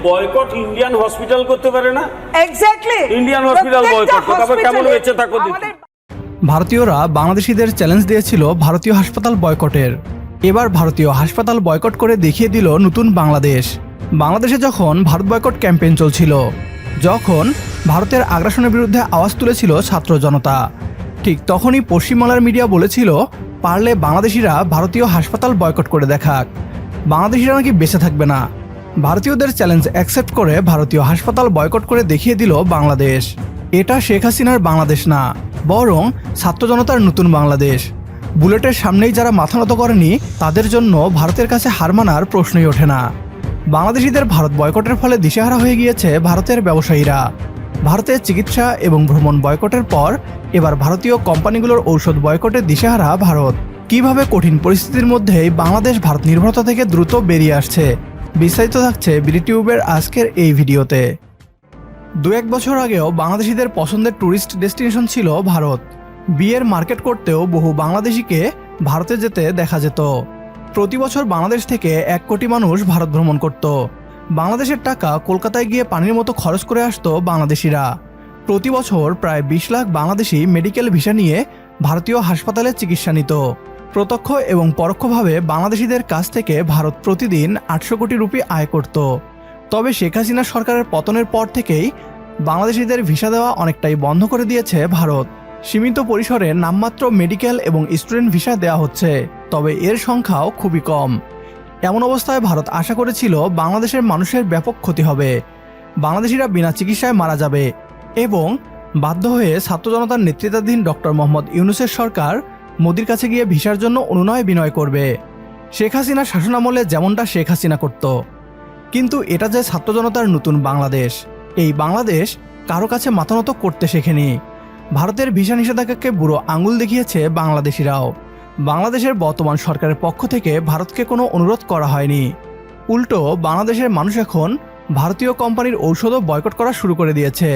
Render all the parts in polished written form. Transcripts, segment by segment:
Boycott Indian hospital করতে পারে না? এক্স্যাক্টলি, ইন্ডিয়ান হসপিটাল বয়কট করতে হবে, কেমন বেঁচে থাকো দেখি। ভারতীয়রা বাংলাদেশিদের চ্যালেঞ্জ দিয়েছিল ভারতীয় হাসপাতাল বয়কটের। এবার ভারতীয় হাসপাতাল বয়কট করে দেখিয়ে দিল নতুন বাংলাদেশ। বাংলাদেশে যখন ভারত বয়কট ক্যাম্পেইন চলছিল, যখন ভারতের আগ্রাসনের বিরুদ্ধে আওয়াজ তুলেছিল ছাত্র জনতা, ঠিক তখনই পশ্চিমবাংলার মিডিয়া বলেছিল পারলে বাংলাদেশিরা ভারতীয় হাসপাতাল বয়কট করে দেখাক, বাংলাদেশিরা নাকি বেঁচে থাকবে না। ভারতীয়দের চ্যালেঞ্জ অ্যাকসেপ্ট করে ভারতীয় হাসপাতাল বয়কট করে দেখিয়ে দিল বাংলাদেশ। এটা শেখ হাসিনার বাংলাদেশ না, বরং ছাত্র জনতার নতুন বাংলাদেশ। বুলেটের সামনেই যারা মাথা নত করেনি, তাদের জন্য ভারতের কাছে হার মানার প্রশ্নই ওঠে না। বাংলাদেশিদের ভারত বয়কটের ফলে দিশেহারা হয়ে গিয়েছে ভারতের ব্যবসায়ীরা। ভারতের চিকিৎসা এবং ভ্রমণ বয়কটের পর এবার ভারতীয় কোম্পানিগুলোর ঔষধ বয়কটে দিশেহারা ভারত। কিভাবে কঠিন পরিস্থিতির মধ্যেই বাংলাদেশ ভারত নির্ভরতা থেকে দ্রুত বেরিয়ে আসছে, বিস্তারিত থাকছে বিডিটিউবের আজকের এই ভিডিওতে। 2-1 বছর আগেও বাংলাদেশিদের পছন্দের ট্যুরিস্ট ডেস্টিনেশন ছিল ভারত। বিয়ের মার্কেট করতেও বহু বাংলাদেশিকে ভারতে যেতে দেখা যেত। প্রতি বছর বাংলাদেশ থেকে 1 কোটি মানুষ ভারত ভ্রমণ করত। বাংলাদেশের টাকা কলকাতায় গিয়ে পানির মতো খরচ করে আসতো বাংলাদেশিরা। প্রতি বছর প্রায় 20 লাখ বাংলাদেশি মেডিকেল ভিসা নিয়ে ভারতীয় হাসপাতালে চিকিৎসা নিত। প্রত্যক্ষ এবং পরোক্ষভাবে বাংলাদেশিদের কাছ থেকে ভারত প্রতিদিন 800 কোটি রুপি আয় করত। তবে শেখ হাসিনা সরকারের পতনের পর থেকেই বাংলাদেশিদের ভিসা দেওয়া অনেকটাই বন্ধ করে দিয়েছে ভারত। সীমিত পরিসরে নামমাত্র মেডিকেল এবং স্টুডেন্ট ভিসা দেওয়া হচ্ছে, তবে এর সংখ্যাও খুবই কম। এমন অবস্থায় ভারত আশা করেছিল বাংলাদেশের মানুষের ব্যাপক ক্ষতি হবে, বাংলাদেশিরা বিনা চিকিৎসায় মারা যাবে এবং বাধ্য হয়ে ছাত্র জনতার নেতৃত্বাধীন ডক্টর মোহাম্মদ ইউনূসের সরকার মোদির কাছে গিয়ে ভিসার জন্য অনুনয় বিনয় করবে, শেখ হাসিনার শাসনামলে যেমনটা শেখ হাসিনা করত। কিন্তু এটা যে ছাত্র জনতার নতুন বাংলাদেশ, এই বাংলাদেশ কারো কাছে মাথা নত করতে শেখেনি। ভারতের ভিসা নিষেধাজ্ঞাকে বুড়ো আঙুল দেখিয়েছে বাংলাদেশিরাও। বাংলাদেশের বর্তমান সরকারের পক্ষ থেকে ভারতকে কোনো অনুরোধ করা হয়নি। উল্টো বাংলাদেশের মানুষ এখন ভারতীয় কোম্পানির ঔষধও বয়কট করা শুরু করে দিয়েছে।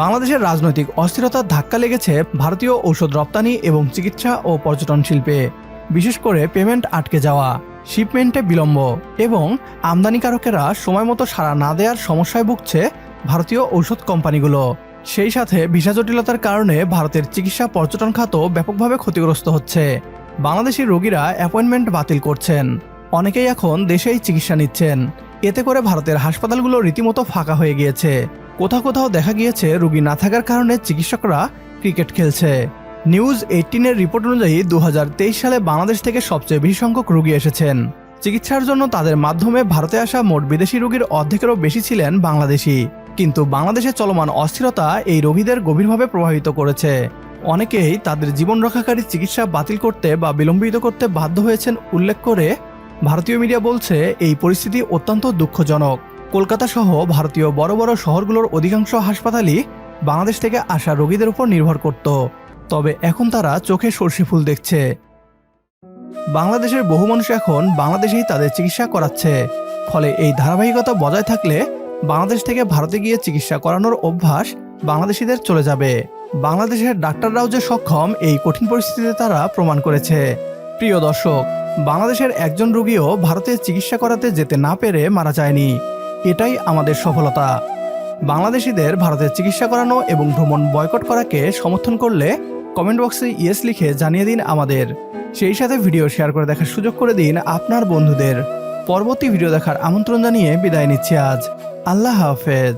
বাংলাদেশের রাজনৈতিক অস্থিরতার ধাক্কা লেগেছে ভারতীয় ঔষধ রপ্তানি এবং চিকিৎসা ও পর্যটন শিল্পে, বিশেষ করে পেমেন্ট আটকে যাওয়া, শিপমেন্টে বিলম্ব এবং আমদানিকারকেরা সময় মতো সাড়া না দেওয়ার সমস্যায় ভুগছে ভারতীয় ঔষধ কোম্পানিগুলো। সেই সাথে ভিসা জটিলতার কারণে ভারতের চিকিৎসা পর্যটন খাতও ব্যাপকভাবে ক্ষতিগ্রস্ত হচ্ছে। বাংলাদেশি রোগীরা অ্যাপয়েন্টমেন্ট বাতিল করছেন, অনেকেই এখন দেশেই চিকিৎসা নিচ্ছেন। এতে করে ভারতের হাসপাতালগুলো রীতিমতো ফাঁকা হয়ে গিয়েছে। কোথাও কোথাও দেখা গিয়েছে রোগী না থাকার কারণে চিকিৎসকরা ক্রিকেট খেলছে। নিউজ 18-এর রিপোর্ট অনুযায়ী 2023 সালে বাংলাদেশ থেকে সবচেয়ে বেশি সংখ্যক রোগী এসেছেন। চিকিৎসার জন্য তাদের মাধ্যমে ভারতে আসা মোট বিদেশি রোগীর অর্ধেকেরও বেশি ছিলেন বাংলাদেশি। কিন্তু বাংলাদেশে চলমান অস্থিরতা এই রোগীদের গভীরভাবে প্রভাবিত করেছে। অনেকেই তাদের জীবন রক্ষাকারী চিকিৎসা বাতিল করতে বা বিলম্বিত করতে বাধ্য হয়েছেন উল্লেখ করে ভারতীয় মিডিয়া বলছে এই পরিস্থিতি অত্যন্ত দুঃখজনক। কলকাতা সহ ভারতীয় বড় বড় শহরগুলোর অধিকাংশ হাসপাতালই বাংলাদেশ থেকে আসা রোগীদের উপর নির্ভর করত, তবে এখন তারা চোখে সর্ষে ফুল দেখছে। বাংলাদেশের বহু মানুষ এখন বাংলাদেশেই তাদের চিকিৎসা করাচ্ছে। ফলে এই ধারাবাহিকতা বজায় থাকলে বাংলাদেশ থেকে ভারতে গিয়ে চিকিৎসা করানোর অভ্যাস বাংলাদেশিদের চলে যাবে। বাংলাদেশের ডাক্তাররাও যে সক্ষম এই কঠিন পরিস্থিতিতে তারা প্রমাণ করেছে। প্রিয় দর্শক, বাংলাদেশের একজন রোগীও ভারতে চিকিৎসা করাতে যেতে না পেরে মারা যায়নি, এটাই আমাদের সফলতা। বাংলাদেশিদের ভারতে চিকিৎসা করানো এবং ভ্রমণ বয়কট করাকে সমর্থন করলে কমেন্ট বক্সে ইয়েস লিখে জানিয়ে দিন আমাদের। সেই সাথে ভিডিও শেয়ার করে দেখার সুযোগ করে দিন আপনার বন্ধুদের। পরবর্তী ভিডিও দেখার আমন্ত্রণ জানিয়ে বিদায় নিচ্ছি আজ। আল্লাহ হাফেজ।